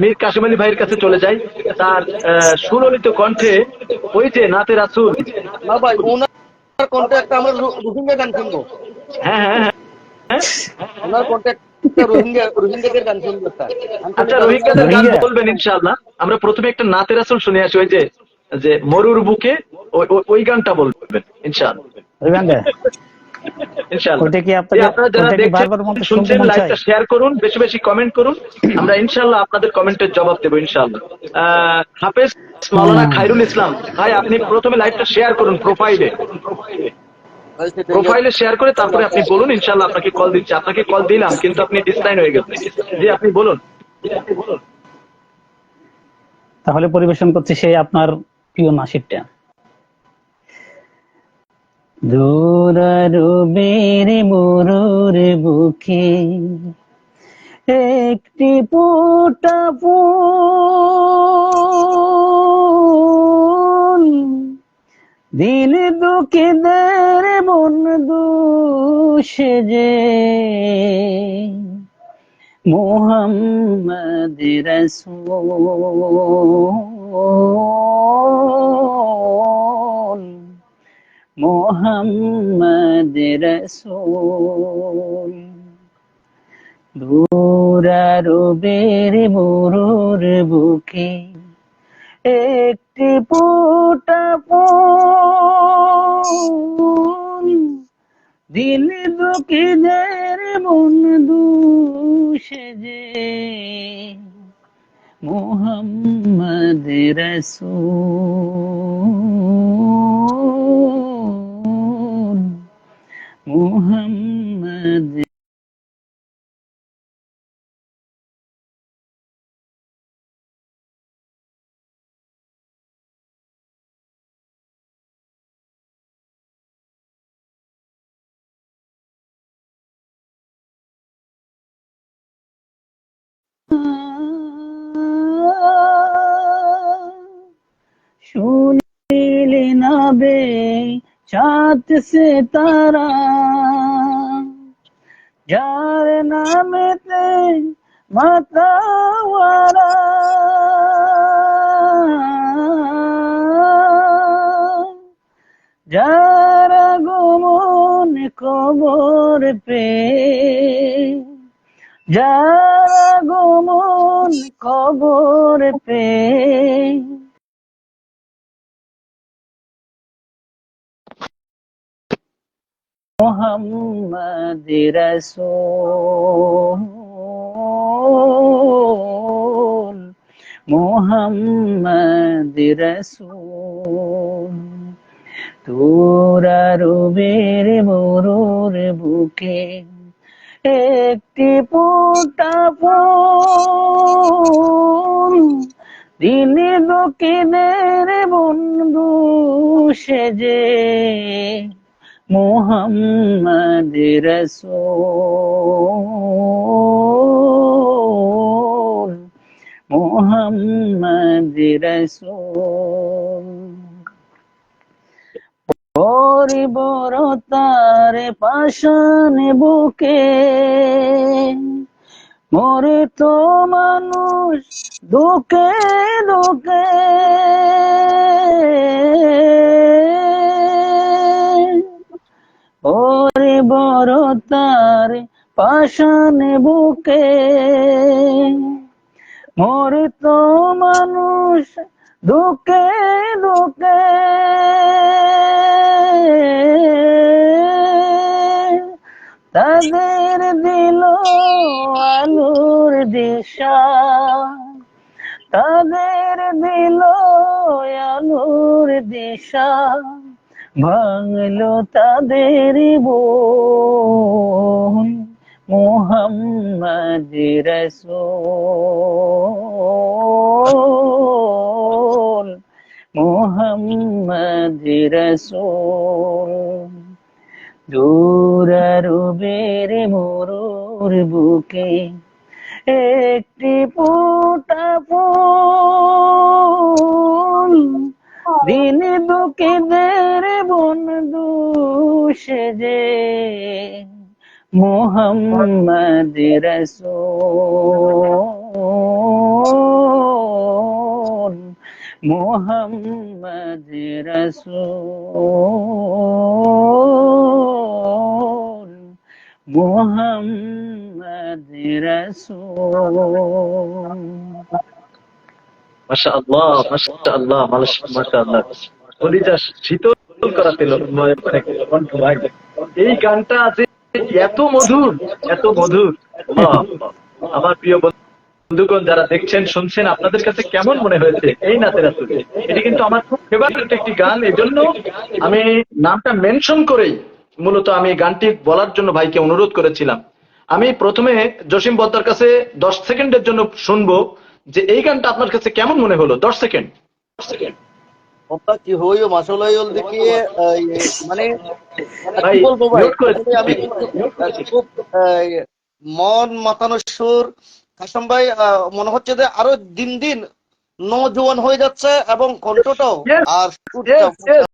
মীর কাসেম আলী ভাইয়ের কাছে চলে যাই। তার সুললিত কণ্ঠে ওই যে নাতে রাসূল। না ভাই, ওনার কণ্ঠে একটা আমরা রোহিঙ্গা গান শুনবো। হ্যাঁ হ্যাঁ হ্যাঁ হ্যাঁ। ওনার কণ্ঠে একটা রোহিঙ্গাদের গান শুনবো একটা আচ্ছা, আঞ্চলিক গান। রোহিঙ্গাদের গান রোহিঙ্গা বলবেন ইনশাআল্লাহ। আমরা প্রথমে একটা নাতে রাসূল শুনে আসি, ওই যে যে মরুর বুকে, ওই গানটা বলবেন ইনশাআল্লাহ। ওই গানটা ইনশাআল্লাহ। ওইটা কি আপনারা যারা ওইটা কি দেখছেন বারবার মতো শুনতে শুনছেন, মন চায়? লাইভটা শেয়ার করুন, বেশি বেশি কমেন্ট করুন। আমরা ইনশাআল্লাহ আপনাদের কমেন্টের জবাব দেবো ইনশাআল্লাহ। হাফেজ মাওলানা খায়রুল ইসলাম ভাই, আপনি প্রথমে লাইভটা শেয়ার করুন প্রোফাইলে শেয়ার করে তারপরে আপনি বলুন, ইনশাআল্লাহ আপনাকে কল দিচ্ছি। আপনাকে কল দিলাম কিন্তু আপনি ডিসলাইন হয়ে গেছেন। জি, আপনি বলুন। তাহলে পরিবেশন করছি সেই আপনার প্রিয় নাসিরটা। দূরারবের মরুর বুকে একটি ফোঁটা ফুল, দিল দুঃখীদের বন্ধু সেজে, মোহাম্মদ রাসূল, মোহাম্মদ রাসূল। দূরারবের মরুর বুকে একটি ফোঁটা ফুল, দিল দুঃখীদের বন্ধু সেজে, মোহাম্মদ রাসূল, মোহাম্মদ। শুনিলে নাবে চাঁদ সে তারা, যার নামেতে মাতাওয়ারা, যার আগমন কবর পে, যার আগমন কবর পে, মোহাম্মদ রাসূল, মোহাম্মদ রাসূল। দূরারবের মরুর বুকে একটি ফোঁটা ফুল, দিল দুঃখীদের বন্ধু সেজে, মোহাম্মদ রাসূল, মোহাম্মদ রাসূল। বর্বরতার পাষাণ বুকে মরে তো মানুষ দুঃখে দুঃখে, বর্বরতার পাষাণ বুকে মরে তো মানুষ দুঃখে দুঃখে, তাদের দিল আলোর দিশা, তাদের দিল আলোর দিশা, ভাঙলো তাদের বোন, মোহাম্মদ রাসূল, মোহাম্মদ রাসূল। দূরারবের মরুর বুকে একটি ফোঁটা ফুল, দিন দুঃখীদের বন্ধু সেজে, মোহাম্মদ রাসূল, মোহাম্মদ রাসূল, মোহাম্মদ রাসূল। মাশাআল্লাহ, মাশাআল্লাহ, মাশাআল্লাহ। কলিজা শীতল করা পেল কণ্ঠ ভাই। এই গানটা যে এত মধুর, এত মধুর। আল্লাহ, আমার প্রিয় বন্ধুগণ যারা দেখছেন শুনছেন, আপনাদের কাছে কেমন মনে হয়েছে এই নাতে রাসূল? এটি কিন্তু আমার খুব ফেভারিট একটি গান, এজন্য আমি নামটা মেনশন করেই মূলত আমি গানটি বলার জন্য ভাইকে অনুরোধ করেছিলাম। আমি প্রথমে জসিম বদ্দার কাছে 10 সেকেন্ডের জন্য শুনবো যে এই গানটা আপনার কাছে কেমন মনে হলো। 10 সেকেন্ড। والله কি হইও মাশাআল্লাহ দেখি মানে ভাই কি বলবো ভাই, মিউট করে আমি খুব মন মাতানোর সুর। কাসম ভাই মনে হচ্ছে যে আরো দিন দিন নজওয়ান হয়ে যাচ্ছে এবং কণ্ঠটাও Yes, আর yes, সুরটাও yes.